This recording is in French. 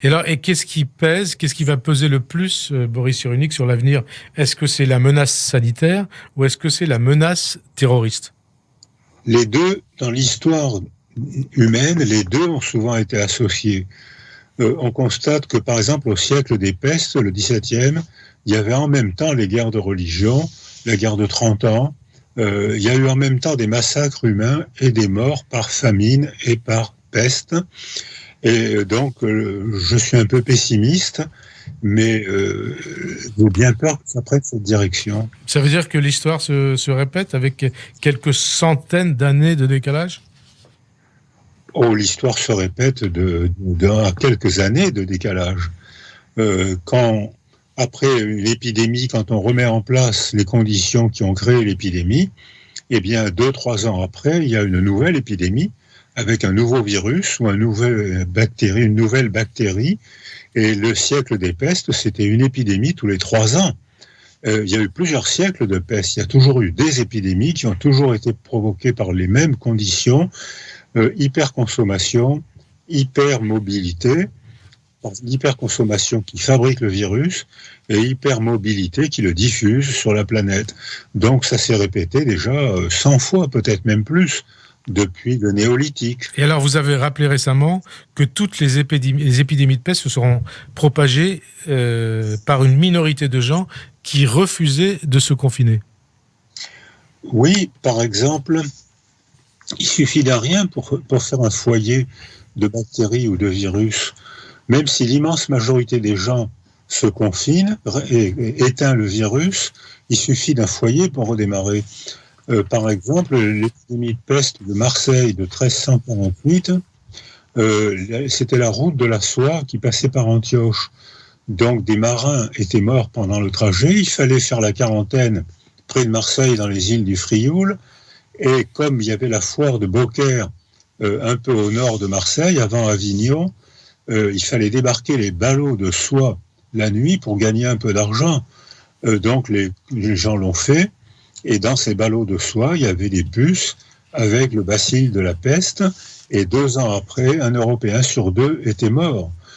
Et qu'est-ce qui pèse, qu'est-ce qui va peser le plus, Boris Cyrulnik, sur l'avenir? Est-ce que c'est la menace sanitaire ou est-ce que c'est la menace terroriste? Les deux, dans l'histoire humaine, les deux ont souvent été associés. On constate que, par exemple, au siècle des pestes, le XVIIe, il y avait en même temps les guerres de religion, la guerre de 30 ans, il y a eu en même temps des massacres humains et des morts par famine et par peste. Et donc, je suis un peu pessimiste, mais j'ai bien peur que ça prenne cette direction. Ça veut dire que l'histoire se répète avec quelques centaines d'années de décalage? Oh, l'histoire se répète à quelques années de décalage. Après l'épidémie, quand on remet en place les conditions qui ont créé l'épidémie, eh bien, 2-3 ans après, il y a une nouvelle épidémie avec un nouveau virus ou une nouvelle bactérie. Et le siècle des pestes, c'était une épidémie tous les 3 ans. Il y a eu plusieurs siècles de peste. Il y a toujours eu des épidémies qui ont toujours été provoquées par les mêmes conditions. Hyperconsommation, hypermobilité, l'hyperconsommation qui fabrique le virus et hypermobilité qui le diffuse sur la planète. Donc ça s'est répété déjà 100 fois, peut-être même plus, depuis le néolithique. Et alors, vous avez rappelé récemment que toutes les épidémies de peste se seront propagées par une minorité de gens qui refusaient de se confiner. Oui, par exemple, il suffit d'un rien pour faire un foyer de bactéries ou de virus. Même si l'immense majorité des gens se confinent et éteint le virus, il suffit d'un foyer pour redémarrer. Par exemple, l'épidémie de peste de Marseille de 1348, c'était la route de la soie qui passait par Antioche. Donc des marins étaient morts pendant le trajet, il fallait faire la quarantaine près de Marseille dans les îles du Frioul, et comme il y avait la foire de Beaucaire un peu au nord de Marseille, avant Avignon, il fallait débarquer les ballots de soie la nuit pour gagner un peu d'argent. Donc les gens l'ont fait, et dans ces ballots de soie, il y avait des puces avec le bacille de la peste, et 2 ans après, un Européen sur 2 était mort.